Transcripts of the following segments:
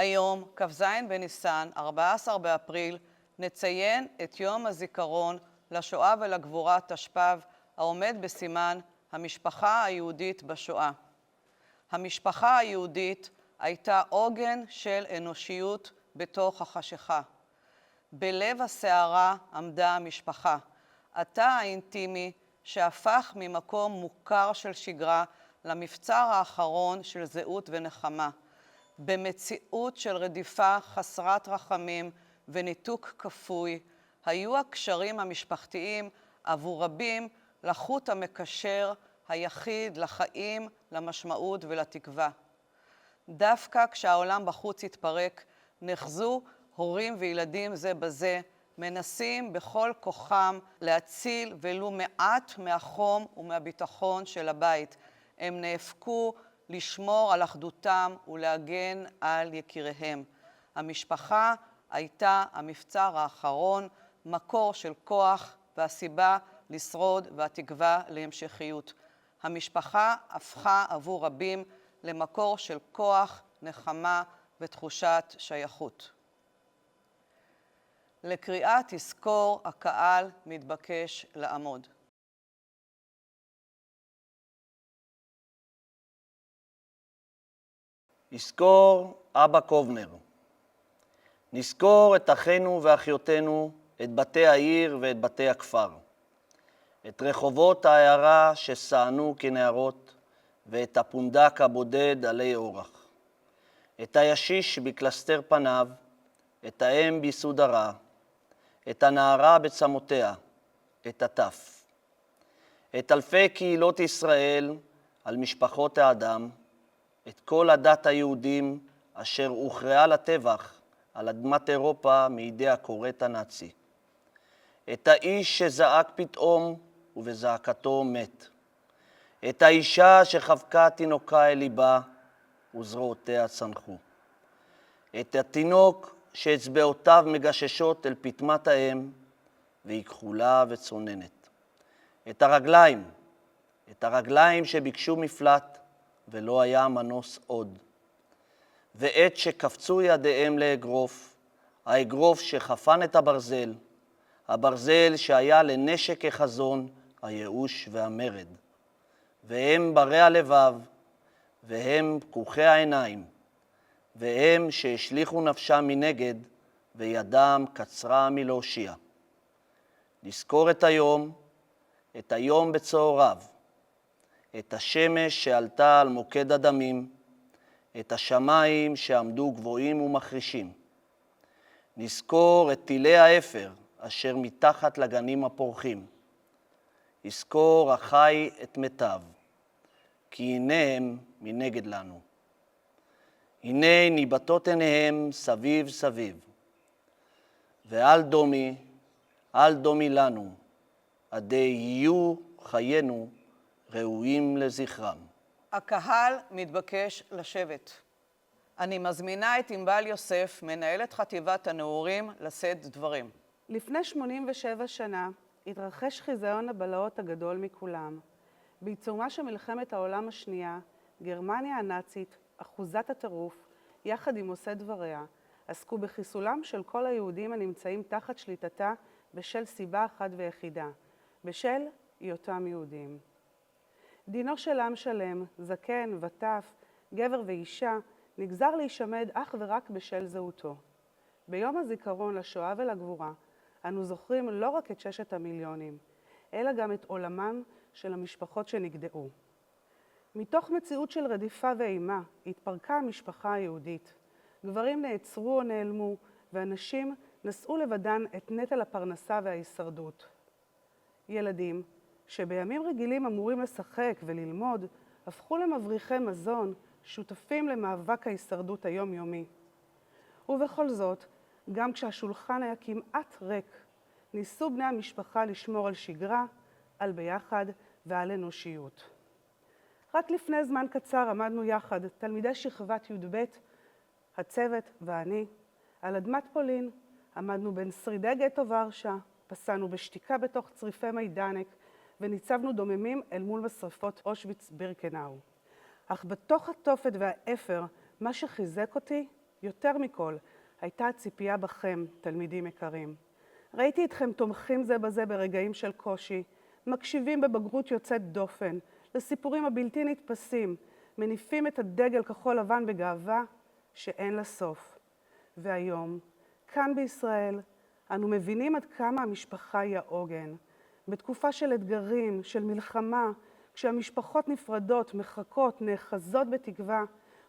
היום, כ"ז בניסן, 14 באפריל, נציין את יום הזיכרון לשואה ולגבורה תשפ"ב, העומד בסימן המשפחה היהודית בשואה. המשפחה היהודית הייתה עוגן של אנושיות בתוך החשיכה. בלב הסערה עמדה המשפחה, התא האינטימי שהפך ממקום מוכר של שגרה למבצר האחרון של זהות ונחמה. במציאות של רדיפה חסרת רחמים וניתוק כפוי, היו הקשרים המשפחתיים עבור רבים לחוט המקשר היחיד לחיים, למשמעות ולתקווה. דווקא כשהעולם בחוץ התפרק, נחזו הורים וילדים זה בזה, מנסים בכל כוחם להציל ולו מעט מהחום ומהביטחון של הבית. הם נאבקו לשמור על אחדותם ולהגן על יקיריהם. המשפחה הייתה המבצר האחרון, מקור של כוח והסיבה לשרוד והתקווה להמשכיות. המשפחה הפכה עבור רבים למקור של כוח, נחמה ותחושת שייכות. לקריאה תזכור, הקהל מתבקש לעמוד. נזכור אבא קובנר. נזכור את אחינו ואחיותינו, את בתי העיר ואת בתי הכפר, את רחובות העיירה שסענו כנערות, ואת הפונדק הבודד עלי אורח, את הישיש בקלסתר פניו, את האם ביסוד הרע, את הנערה בצמותיה, את הטף, את אלפי קהילות ישראל על משפחות האדם, את כל הדת היהודים אשר הוכרעה לטבח על אדמת אירופה מידי הכורת הנאצי, את האיש שזעק פתאום ובזעקתו מת, את האישה שחבקה תינוקה אל ליבה וזרועותיה צנחו, את התינוק שאצבעותיו מגששות אל פטמת האם והיא כחולה וצוננת, את הרגליים שביקשו מפלט ולא היה מנוס עוד, ועת שקפצו ידיהם לאגרוף, האגרוף שחפן את הברזל, הברזל שהיה לנשק החזון, הייאוש והמרד, והם ברי הלבב, והם פקוחי העיניים, והם שהשליחו נפשם מנגד, וידם קצרה מלהושיע. נזכור את היום בצהריו, את השמש שעלתה על מוקד הדמים, את השמיים שעמדו גבוהים ומחרישים. נזכור את טילי האפר אשר מתחת לגנים הפורחים. נזכור אחי את מיטב, כי הנה הם מנגד לנו. הנה ניבטות עיניהם סביב סביב. ואל דומי לנו, עדי יהיו חיינו ראויים לזכרם. הקהל מתבקש לשבת. אני מזמינה את ענבל יוסף, מנהלת חטיבת הנעורים, לשאת דברים. לפני 87 שנה התרחש חיזיון הבלהות הגדול מכולם. בעיצומה של מלחמת העולם השנייה, גרמניה הנאצית, אחוזת הטירוף, יחד עם עושי דבריה, עסקו בחיסולם של כל היהודים הנמצאים תחת שליטתה בשל סיבה אחת ויחידה, בשל היותם יהודים. דינו של עם שלם, זקן וטף, גבר ואישה, נגזר להישמד אך ורק בשל זהותו. ביום הזיכרון לשואה ולגבורה, אנו זוכרים לא רק את 6 המיליונים, אלא גם את עולמם של המשפחות שנגדעו. מתוך מציאות של רדיפה ואימה, התפרקה המשפחה היהודית. גברים נעצרו או נעלמו, ואנשים נשאו לבדן את נטל הפרנסה וההישרדות. ילדים, שבימים רגילים אמורים לשחק וללמוד, הפכו למבריחי מזון, שותפים למאבק ההישרדות היומיומי. ובכל זאת, גם כשהשולחן היה כמעט ריק, ניסו בני המשפחה לשמור על שגרה, על ביחד ועל אנושיות. רק לפני זמן קצר עמדנו יחד, תלמידי שכבת י"ב, הצוות ואני, על אדמת פולין, עמדנו בין שרידי גטו ורשה, פסענו בשתיקה בתוך צריפי מיידנק, וניצבנו דוממים אל מול משרפות אושוויץ בירקנאו. אך בתוך התופת והאפר, מה שחיזק אותי יותר מכל, הייתה הציפייה בכם, תלמידים יקרים. ראיתי אתכם תומכים זה בזה ברגעים של קושי, מקשיבים בבגרות יוצאת דופן, לסיפורים הבלתי נתפסים, מניפים את הדגל כחול לבן בגאווה שאין לה סוף. והיום, כאן בישראל, אנו מבינים עד כמה המשפחה היא העוגן. בתקופה של אתגרים, של מלחמה, כשהמשפחות נפרדות, מחכות, נאחזות בתקווה,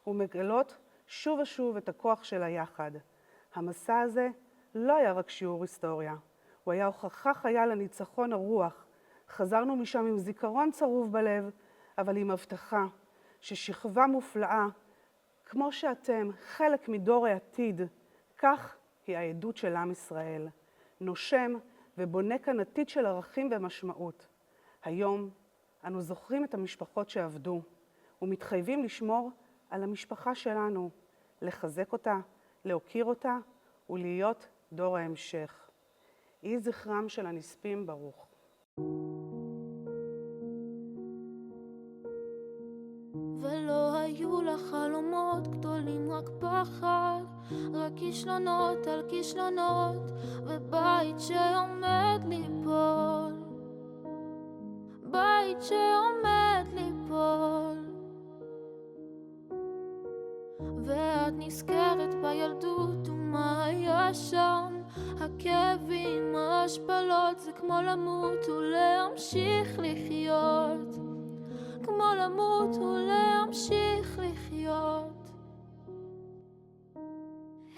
ומגלות שוב ושוב את הכוח של היחד. המסע הזה לא היה רק שיעור היסטוריה, הוא היה הוכחה חיה לניצחון הרוח. חזרנו משם עם זיכרון צרוב בלב, אבל עם הבטחה ששכבה מופלאה, כמו שאתם חלק מדור העתיד, כך היא העדות של עם ישראל. נושם ובונה כאן עתיד של ערכים ומשמעות. היום אנו זוכרים את המשפחות שעבדו, ומתחייבים לשמור על המשפחה שלנו, לחזק אותה, להוקיר אותה ולהיות דור ההמשך. יהי זכרם של הנספים ברוך. ולא היו לה חלומות גדולים, רק פחד, רק כישלונות על כישלונות, ובית שעומד ליפול, בית שעומד ליפול. ואת נזכרת בילדות ומה היה שם, הכאבים, ההשפלות, זה כמו למות ולהמשיך לחיות, כמו למות ולהמשיך לחיות.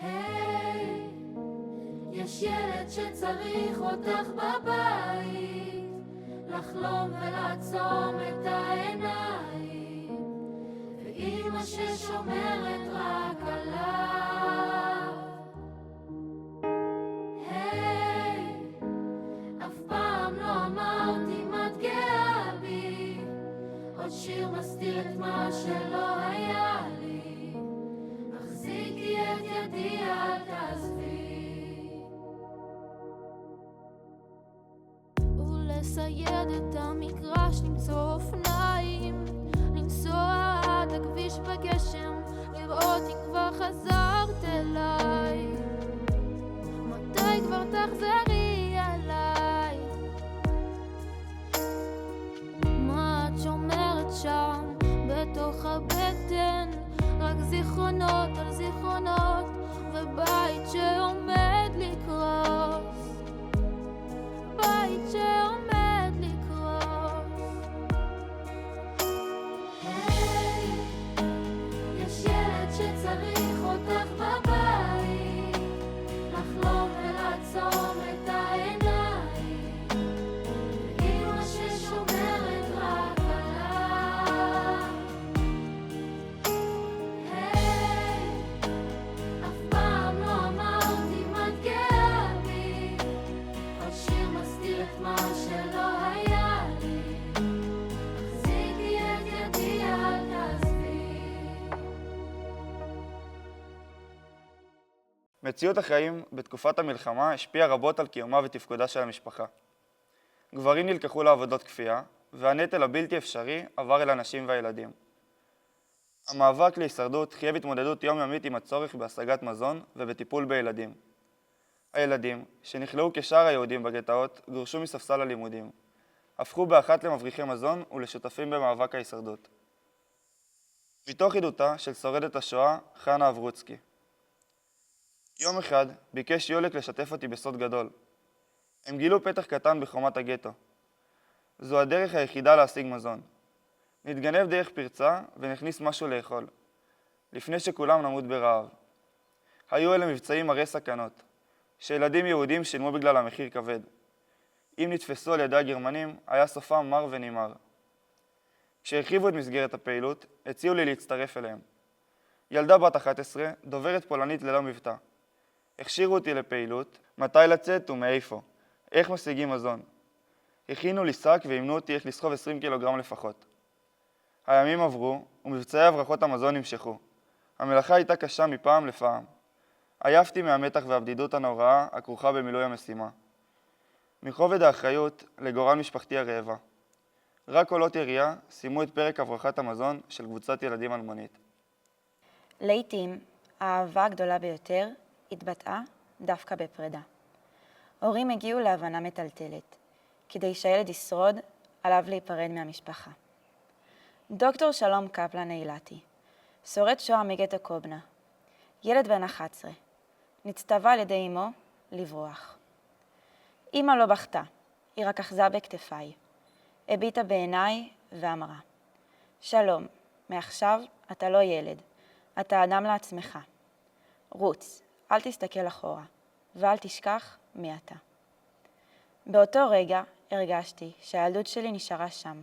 היי, יש ילד שצריך אותך בבית, לחלום ולעצום את העיניים, ואמא ששומרת רק עליו. היי, אף פעם לא אמרתי מה את גאה בי, עוד שיר מסתיר את מה שלא היה לי, החזיקי את ידי אל תעזבי. ולסייד את המגרש, למצוא אופניים, לנסוע עד הכביש בגשם, לראות אם כבר חזרת אליי, מתי כבר תחזרי אליי. מה את שומרת שם בתוך הבטן, רק זיכרונות על זיכרונות, ובית שעומד לקרוס, בית שעומד לקרוס. היי, יש ילד שצריך אותך בבית, לחלום ולעצום את העיניים, ואמא ששומרת רק עליו. היי, אף פעם לא אמרתי מה את גאה בי, עוד שיר מסתיר את מה שלא היה לי, החזיקי את ידי אל תעזבי. מציאות החיים בתקופת המלחמה השפיעה רבות על קיומה ותפקודה של המשפחה. גברים נלקחו לעבודות כפייה, והנטל הבלתי אפשרי עבר אל הנשים והילדים. המאבק להישרדות חייב התמודדות יומיומית עם הצורך בהשגת מזון ובטיפול בילדים. הילדים, שנכלאו כשאר היהודים בגטאות, גורשו מספסל הלימודים, הפכו באחת למבריחי מזון ולשותפים במאבק ההישרדות. מתוך עדותה של שורדת השואה, חנה אברוצקי. יום אחד ביקש יולק לשתף אותי בסוד גדול. הם גילו פתח קטן בחומת הגטו. זו הדרך היחידה להשיג מזון. נתגנב דרך פרצה ונכניס משהו לאכול, לפני שכולם נמות ברעב. היו אלה מבצעים הרי סכנות, שילדים יהודים שילמו בגלל המחיר כבד. אם נתפסו על ידי הגרמנים, היה סופם מר ונימר. כשהרחיבו את מסגרת הפעילות, הציעו לי להצטרף אליהם. ילדה בת 11, דוברת פולנית ללא מבטא. הכשירו אותי לפעילות, מתי לצאת ומאיפה, איך משיגים מזון. הכינו לי שק ואימנו אותי איך לסחוב 20 קילוגרם לפחות. הימים עברו ומבצעי הברחות המזון נמשכו. המלאכה הייתה קשה מפעם לפעם. עייפתי מהמתח והבדידות הנוראה הכרוכה במילוי המשימה. מכובד האחריות לגורל משפחתי הרעבה. רק קולות ירייה סיימו את פרק הברחת המזון של קבוצת ילדים אלמונית. לעתים האהבה הגדולה ביותר התבטאה דווקא בפרידה. הורים הגיעו להבנה מטלטלת. כדי שהילד ישרוד, עליו להיפרד מהמשפחה. דוקטור שלום קפלן אילתי, שורד שואה מגטו קובנה, ילד בן 11, נצטווה על ידי אמו לברוח. אמא לא בכתה, היא רק אחזה בכתפיי, הביטה בעיניי ואמרה, שלום, מעכשיו אתה לא ילד, אתה אדם לעצמך. רוץ, אל תסתכל אחורה, ואל תשכח מי אתה. באותו רגע הרגשתי שהילדות שלי נשארה שם,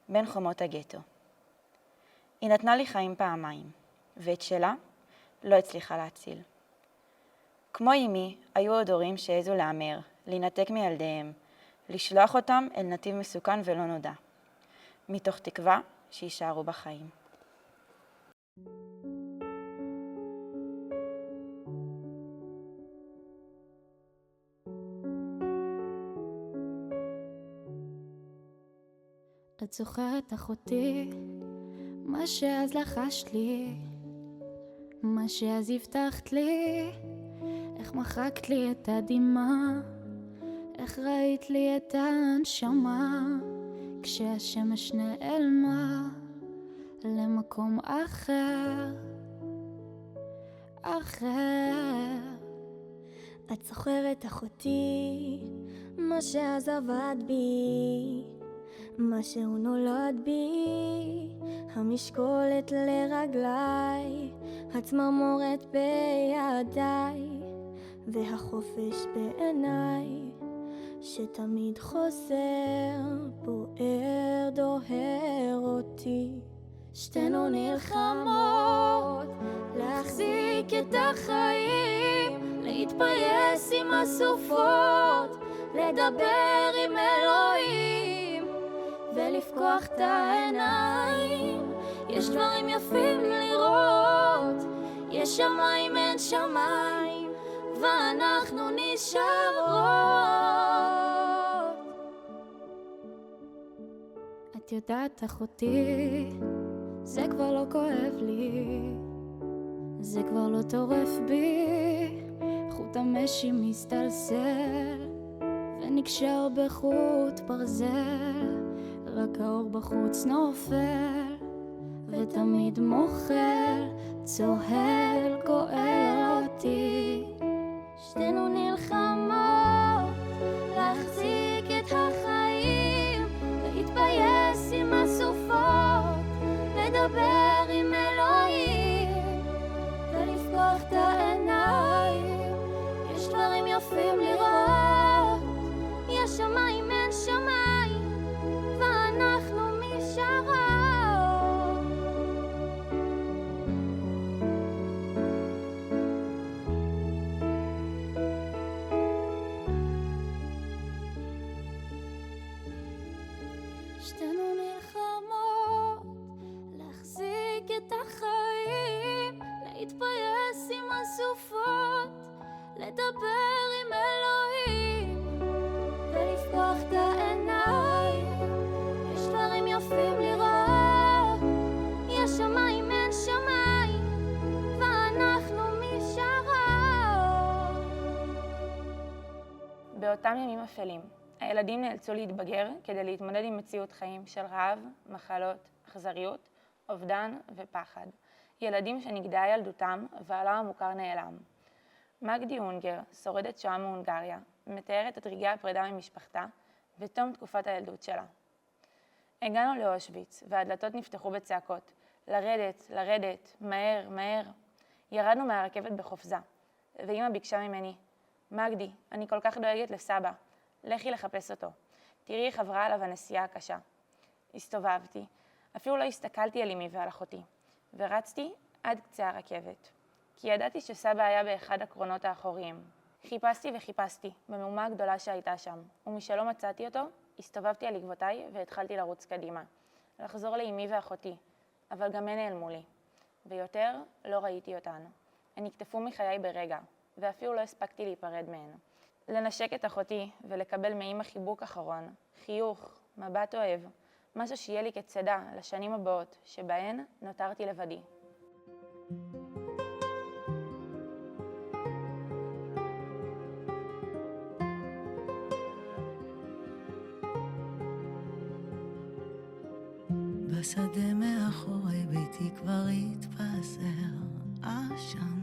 בין חומות הגטו. היא נתנה לי חיים פעמיים, ואת שלה לא הצליחה להציל. כמו אמי, היו עוד הורים שהעזו להמר, להינתק מילדיהם, לשלוח אותם אל נתיב מסוכן ולא נודע, מתוך תקווה שישארו בחיים. את זוכרת אחותי, מה שאז לחשת לי, מה שאז הבטחת לי, איך מחקת לי את הדמעה, איך ראית לי את הנשמה, כשהשמש נעלמה למקום אחר. את זוכרת אחותי, מה שאז עבד בי, מה שהוא נולד בי, המשקולת לרגליי, הצמרמורת בידיי, והחופש בעיניי, שתמיד חוזר, בוער, דוהר אותי. שתינו נלחמות להחזיק את החיים, להתפייס עם הסופות, לדבר עם אלוהים ולפקוח את העיניים. יש דברים יפים לראות, יש שמיים אין שמיים, ואנחנו נשארות. את יודעת אחותי, זה כבר לא כואב לי, זה כבר לא טורף בי, חוט המשי מסתלסל ונקשר בחוט ברזל, רק האור בחוץ נופל ותמיד מוחל, צוהל, גואל אותי. שתינו נלחמות להחזיק את החיים, להתפייס עם הסופות, לדבר עם אלוהים ולפקוח את העיניים. יש דברים יפים לראות, יש שמיים אין שמיים, ואנחנו נשארות. שתינו נלחמות להחזיק את החיים, להתפייס עם הסופות, לדבר עם אלוהים ולפקוח את העיניים. יש דברים יפים לראות, יש שמיים אין שמיים, ואנחנו נשארות. באותם ימים אפלים, הילדים נאלצו להתבגר כדי להתמודד עם מציאות חיים של רעב, מחלות, אכזריות, אובדן ופחד. ילדים שנגדעה ילדותם והעולם המוכר נעלם. מגדי אונגר, שורדת שואה מהונגריה, מתארת את רגעי הפרידה ממשפחתה ותום תקופת הילדות שלה. הגענו לאושוויץ והדלתות נפתחו בצעקות, לרדת, לרדת, מהר, מהר. ירדנו מהרכבת בחופזה, ואמא ביקשה ממני, מגדי, אני כל כך דואגת לסבא, לכי לחפש אותו. תראי איך עברה עליו הנסיעה הקשה. הסתובבתי, אפילו לא הסתכלתי על אמי ועל אחותי, ורצתי עד קצה הרכבת. כי ידעתי שסבא היה באחד הקרונות האחוריים. חיפשתי וחיפשתי במהומה הגדולה שהייתה שם, ומשלא מצאתי אותו, הסתובבתי על עקבותיי והתחלתי לרוץ קדימה. לחזור לאמי ואחותי, אבל גם הן נעלמו לי. ויותר לא ראיתי אותן. הן נקטפו מחיי ברגע, ואפילו לא הספקתי להיפרד מהן. לנשק את אחותי ולקבל מאמא חיבוק אחרון, חיוך, מבט אוהב, משהו שיהיה לי כצדה לשנים הבאות, שבהן נותרתי לבדי. בשדה מאחורי ביתי כבר התפזר עשן,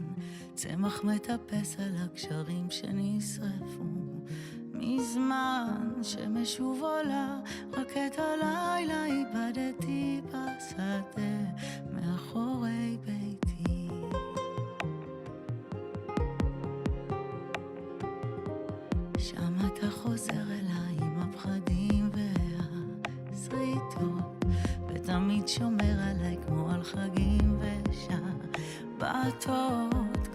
צמח מטפס על הגשרים שנשרפו מזמן, שמש שוב עולה, רק את הלילה איבדתי בשדה מאחורי ביתי. שם אתה חוזר אליי עם הפחדים והסריטות, ותמיד שומר עליי כמו על חגים ושבתות.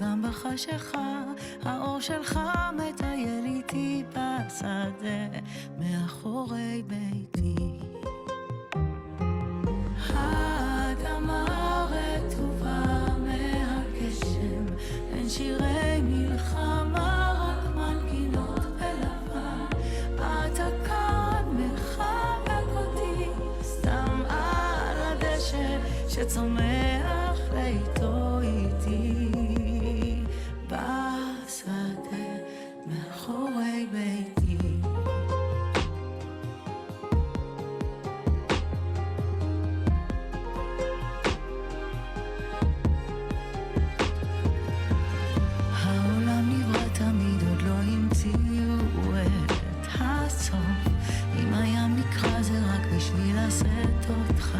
גם בחשיכה האור שלך מטייל איתי בשדה מאחורי ביתי. האדמה רטובה מהגשם, אין שירי מלחמה, רק מנגינות בלבן. אתה כאן מחבק אותי סתם על הדשא שצומח לאיתו איתי בשדה מאחורי ביתי. העולם נברא תמיד, עוד לא המציאו את הסוף. אם הים נקרא זה רק בשביל לשאת אותך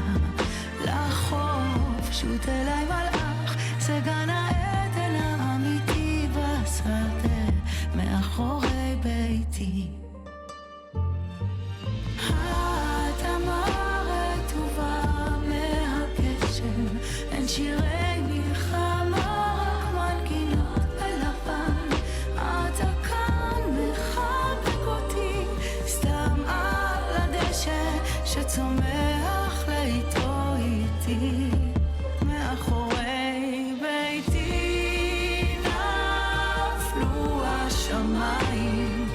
לחוף. שוט אליי מלאך, זה גן העדן האמיתי בשדה מאחורי ביתי. האדמה רטובה מהגשם, אין שירי מלחמה, רק מנגינות בלבן. אתה כאן מחבק אותי סתם על הדשא שצומח לאיתו איתי מאחורי ביתי. נפלו השמיים,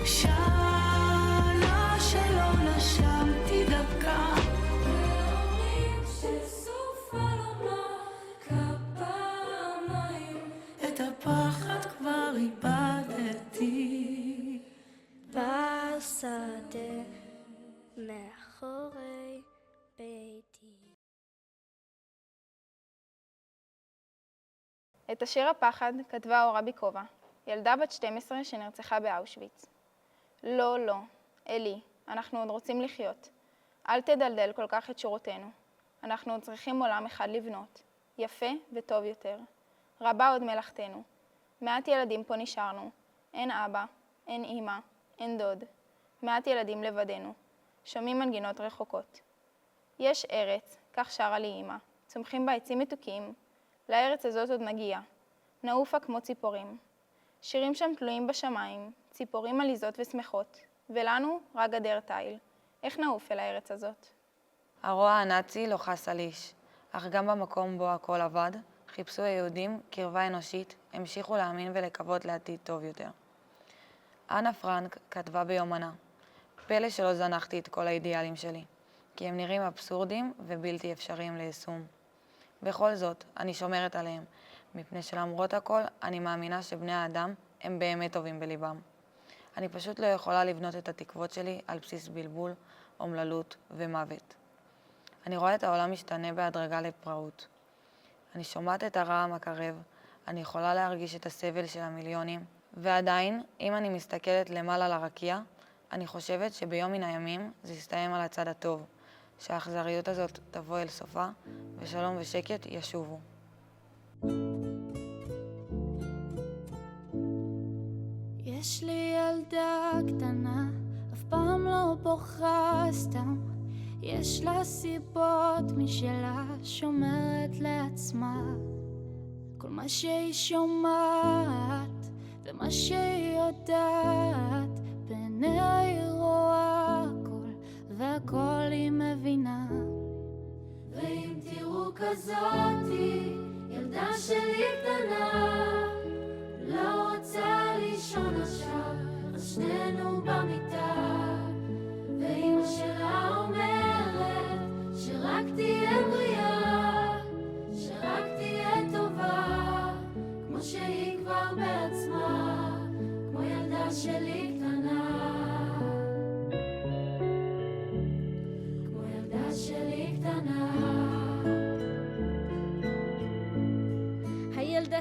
שנה שלא נשמתי דקה, ואומרים שסוף העולם כפעמיים. את הפחד כבר איבדתי בשדה מאחורי ביתי. את השיר הפחד כתבה אורה ביקובה, ילדה בת 12 שנרצחה באושוויץ. לא, לא, אלי, אנחנו עוד רוצים לחיות. אל תדלדל כל כך את שורותינו. אנחנו עוד צריכים עולם אחד לבנות, יפה וטוב יותר. רבה עוד מלאכתנו. מעט ילדים פה נשארנו. אין אבא, אין אמא, אין דוד. מעט ילדים לבדנו. שומעים מנגינות רחוקות. יש ארץ, כך שרה לי אמא, צומחים בה עצים מתוקים. לארץ הזאת עוד נגיע. נעופה כמו ציפורים. שירים שם תלויים בשמיים, ציפורים עליזות ושמחות, ולנו רק גדר תיל. איך נעוף אל הארץ הזאת? הרוע הנאצי לא חס על איש, אך גם במקום בו הכל עבד, חיפשו היהודים קרבה אנושית, המשיכו להאמין ולקוות לעתיד טוב יותר. אנה פרנק כתבה ביומנה, פלא שלא זנחתי את כל האידיאלים שלי, כי הם נראים אבסורדים ובלתי אפשריים ליישום. בכל זאת, אני שומרת עליהם, מפני שלמרות הכל, אני מאמינה שבני האדם הם באמת טובים בליבם. אני פשוט לא יכולה לבנות את התקוות שלי על בסיס בלבול, אומללות ומוות. אני רואה את העולם משתנה בהדרגה לפראות. אני שומעת את הרעם הקרב, אני יכולה להרגיש את הסבל של המיליונים, ועדיין, אם אני מסתכלת למעלה לרקיע, אני חושבת שביום מן הימים זה יסתיים על הצד הטוב, שהאכזריות הזאת תבוא אל סופה, ושלום ושקט ישובו. יש לי ילדה קטנה, אף פעם לא בוכה סתם. יש לה סיבות משלה, שומרת לעצמה. כל מה שהיא שומעת ומה שהיא יודעת, בעיניה היא רואה הכל והכל היא מבינה. ואם תראו כזאתי, ילדה שלי קטנה, לא רוצה לישון עכשיו, אז שנינו במיטה. ואמא שלה אומרת שרק תהיה בריאה, שרק תהיה טובה, כמו שהיא כבר בעצמה, כמו ילדה שלי קטנה, כמו ילדה שלי קטנה.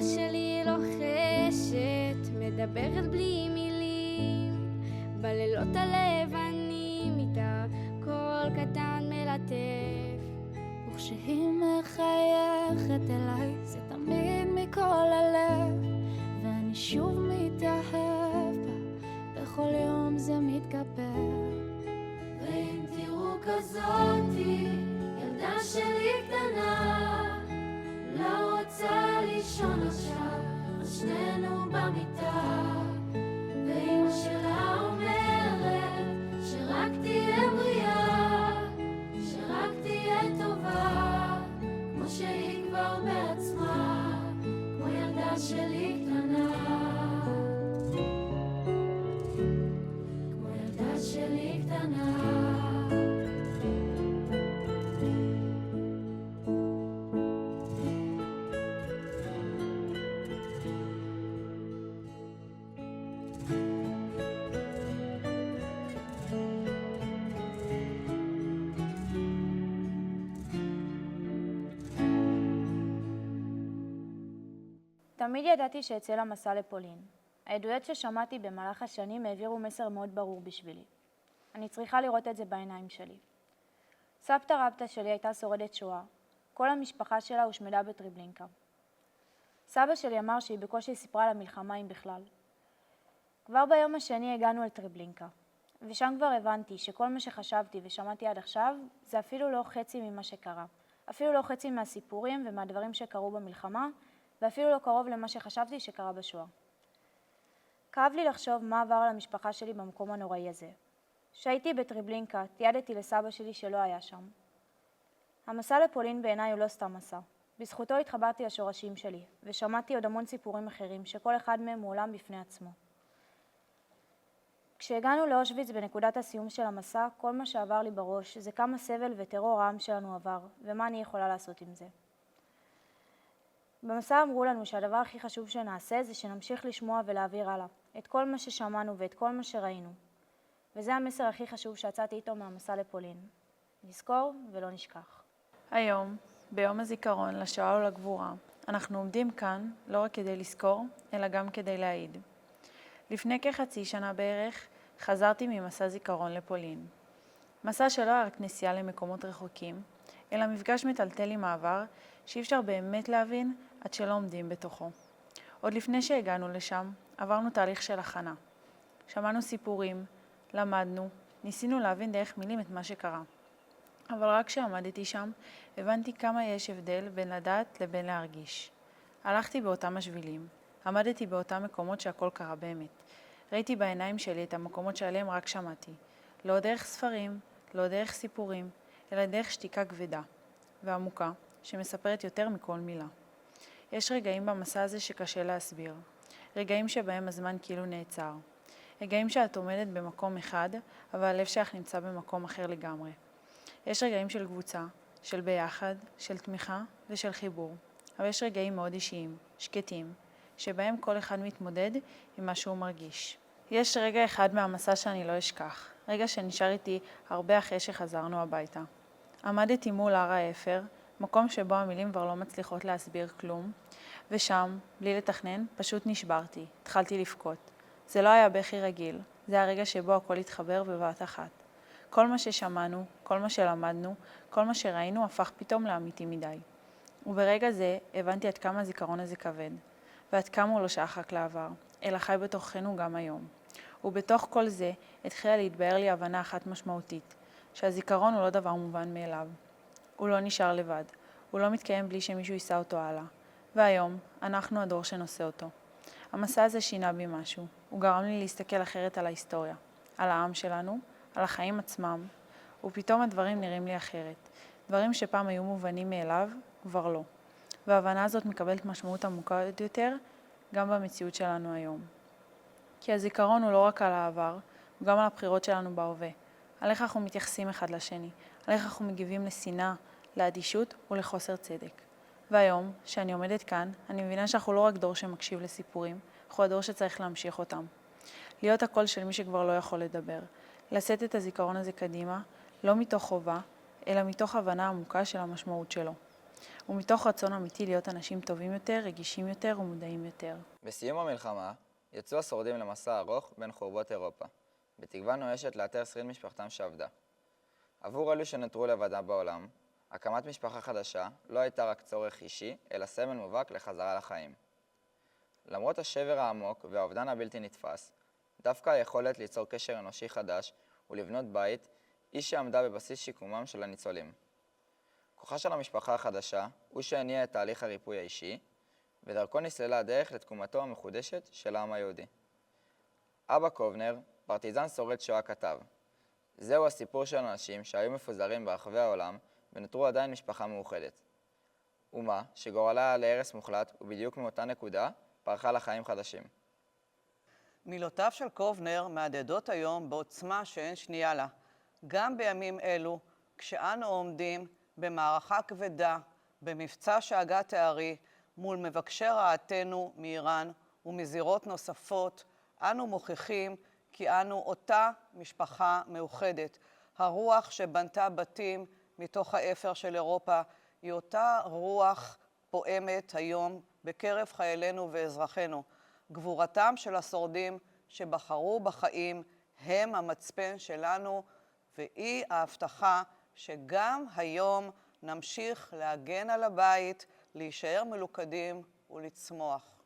שלי לוחשת, מדברת בלי מילים, בלילות הלבנים איתה קול קטן מלטף, וכשהיא מחייכת אליי זה תמיד מכל הלב, ואני שוב מתאהב בה, בכל יום זה מתגבר. ואם תראו כזאתי, ילדה שלי קטנה, לא רוצה לישון עכשיו, אז שנינו במיטה, ואמא שלה אומרת שרק תהיה בריאה, שרק תהיה טובה, כמו שהיא כבר בעצמה, כמו ילדה שלי קטנה, כמו ילדה שלי קטנה. תמיד ידעתי שאצא למסע לפולין. העדויות ששמעתי במהלך השנים העבירו מסר מאוד ברור בשבילי. אני צריכה לראות את זה בעיניים שלי. סבתא רבתא שלי הייתה שורדת שואה. כל המשפחה שלה הושמדה בטריבלינקה. סבא שלי אמר שהיא בקושי סיפרה על המלחמה אם בכלל. כבר ביום השני הגענו אל טריבלינקה, ושם כבר הבנתי שכל מה שחשבתי ושמעתי עד עכשיו זה אפילו לא חצי ממה שקרה. אפילו לא חצי מהסיפורים ומהדברים שקרו במלחמה, ואפילו לא קרוב למה שחשבתי שקרה בשואה. כאב לי לחשוב מה עבר על המשפחה שלי במקום הנוראי הזה. כשהייתי בטריבלינקה, תיעדתי לסבא שלי שלא היה שם. המסע לפולין בעיניי הוא לא סתם מסע. בזכותו התחברתי לשורשים שלי, ושמעתי עוד המון סיפורים אחרים שכל אחד מהם הוא עולם בפני עצמו. כשהגענו לאושוויץ בנקודת הסיום של המסע, כל מה שעבר לי בראש זה כמה סבל וטרור העם שלנו עבר, ומה אני יכולה לעשות עם זה. במסע אמרו לנו שהדבר הכי חשוב שנעשה זה שנמשיך לשמוע ולהעביר הלאה את כל מה ששמענו ואת כל מה שראינו. וזה המסר הכי חשוב שיצאתי איתו מהמסע לפולין. נזכור ולא נשכח. היום, ביום הזיכרון לשואה ולגבורה, אנחנו עומדים כאן לא רק כדי לזכור, אלא גם כדי להעיד. לפני כחצי שנה בערך חזרתי ממסע זיכרון לפולין. מסע שלא היה רק נסיעה למקומות רחוקים, אלא מפגש מטלטל עם העבר שאי אפשר באמת להבין עד שלא עומדים בתוכו. עוד לפני שהגענו לשם, עברנו תהליך של הכנה. שמענו סיפורים, למדנו, ניסינו להבין דרך מילים את מה שקרה. אבל רק כשעמדתי שם, הבנתי כמה יש הבדל בין לדעת לבין להרגיש. הלכתי באותם השבילים, עמדתי באותם מקומות שהכל קרה באמת. ראיתי בעיניים שלי את המקומות שעליהם רק שמעתי. לא דרך ספרים, לא דרך סיפורים, אלא דרך שתיקה כבדה ועמוקה, שמספרת יותר מכל מילה. יש רגעים במסע הזה שקשה להסביר. רגעים שבהם הזמן כאילו נעצר. רגעים שאת עומדת במקום אחד, אבל הלב שלך נמצא במקום אחר לגמרי. יש רגעים של קבוצה, של ביחד, של תמיכה ושל חיבור. אבל יש רגעים מאוד אישיים, שקטים, שבהם כל אחד מתמודד עם מה שהוא מרגיש. יש רגע אחד מהמסע שאני לא אשכח. רגע שנשאר איתי הרבה אחרי שחזרנו הביתה. עמדתי מול הר האפר, מקום שבו המילים כבר לא מצליחות להסביר כלום, ושם, בלי לתכנן, פשוט נשברתי, התחלתי לבכות. זה לא היה בכי רגיל, זה הרגע שבו הכל התחבר בבת אחת. כל מה ששמענו, כל מה שלמדנו, כל מה שראינו הפך פתאום לאמיתי מדי. וברגע זה הבנתי עד כמה הזיכרון הזה כבד, ועד כמה הוא לא שייך רק לעבר, אלא חי בתוכנו גם היום. ובתוך כל זה התחילה להתבהר לי הבנה אחת משמעותית, שהזיכרון הוא לא דבר מובן מאליו. הוא לא נשאר לבד, הוא לא מתקיים בלי שמישהו יישא אותו הלאה. והיום אנחנו הדור שנושא אותו. המסע הזה שינה בי משהו, הוא גרם לי להסתכל אחרת על ההיסטוריה, על העם שלנו, על החיים עצמם, ופתאום הדברים נראים לי אחרת. דברים שפעם היו מובנים מאליו, כבר לא. וההבנה הזאת מקבלת משמעות עמוקה יותר, גם במציאות שלנו היום. כי הזיכרון הוא לא רק על העבר, הוא גם על הבחירות שלנו בהווה. על איך אנחנו מתייחסים אחד לשני, על איך אנחנו מגיבים לשנאה, לאדישות ולחוסר צדק. והיום, שאני עומדת כאן, אני מבינה שאנחנו לא רק דור שמקשיב לסיפורים, אנחנו הדור שצריך להמשיך אותם. להיות הקול של מי שכבר לא יכול לדבר. לשאת את הזיכרון הזה קדימה, לא מתוך חובה, אלא מתוך הבנה עמוקה של המשמעות שלו. ומתוך רצון אמיתי להיות אנשים טובים יותר, רגישים יותר ומודעים יותר. בסיום המלחמה יצאו השורדים למסע ארוך בין חורבות אירופה, בתקווה נואשת לאתר שריד משפחתם שאבדה. עבור אלו שנותרו לבדם בעולם, הקמת משפחה חדשה לא הייתה רק צורך אישי, אלא סמל מובהק לחזרה לחיים. למרות השבר העמוק והאובדן הבלתי נתפס, דווקא היכולת ליצור קשר אנושי חדש ולבנות בית היא שעמדה בבסיס שיקומם של הניצולים. כוחה של המשפחה החדשה הוא שהניע את תהליך הריפוי האישי, ודרכו נסללה הדרך לתקומתו המחודשת של העם היהודי. אבא קובנר, פרטיזן שורד שואה, כתב: זהו הסיפור של אנשים שהיו מפוזרים ברחבי העולם ונותרו עדיין משפחה מאוחדת. אומה שגורלה להרס מוחלט ובדיוק מאותה נקודה פרחה לחיים חדשים. מילותיו של קובנר מהדהדות היום בעוצמה שאין שנייה לה. גם בימים אלו, כשאנו עומדים במערכה כבדה, במבצע שהגה תארי, מול מבקשי רעתנו מאיראן ומזירות נוספות, אנו מוכיחים כי אנו אותה משפחה מאוחדת. הרוח שבנתה בתים מתוך האפר של אירופה היא אותה רוח פועמת היום בקרב חיילינו ואזרחינו. גבורתם של השורדים שבחרו בחיים הם המצפן שלנו, והיא ההבטחה שגם היום נמשיך להגן על הבית, להישאר מלוכדים ולצמוח.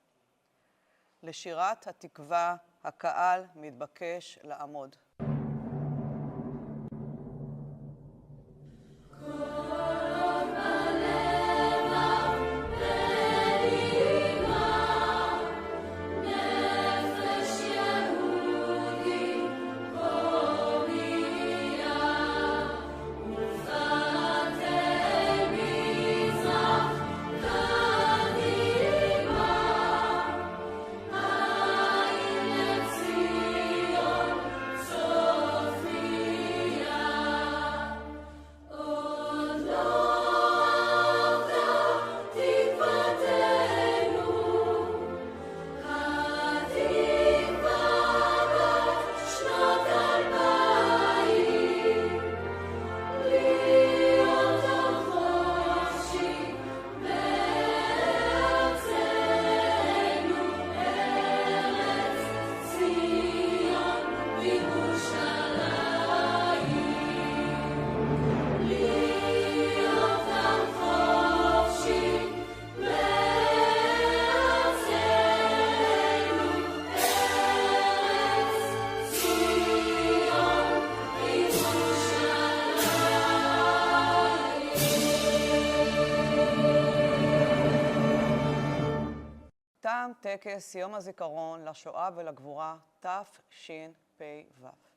לשירת התקווה הקהל מתבקש לעמוד. תם טקס יום הזיכרון לשואה ולגבורה תשפ"ו.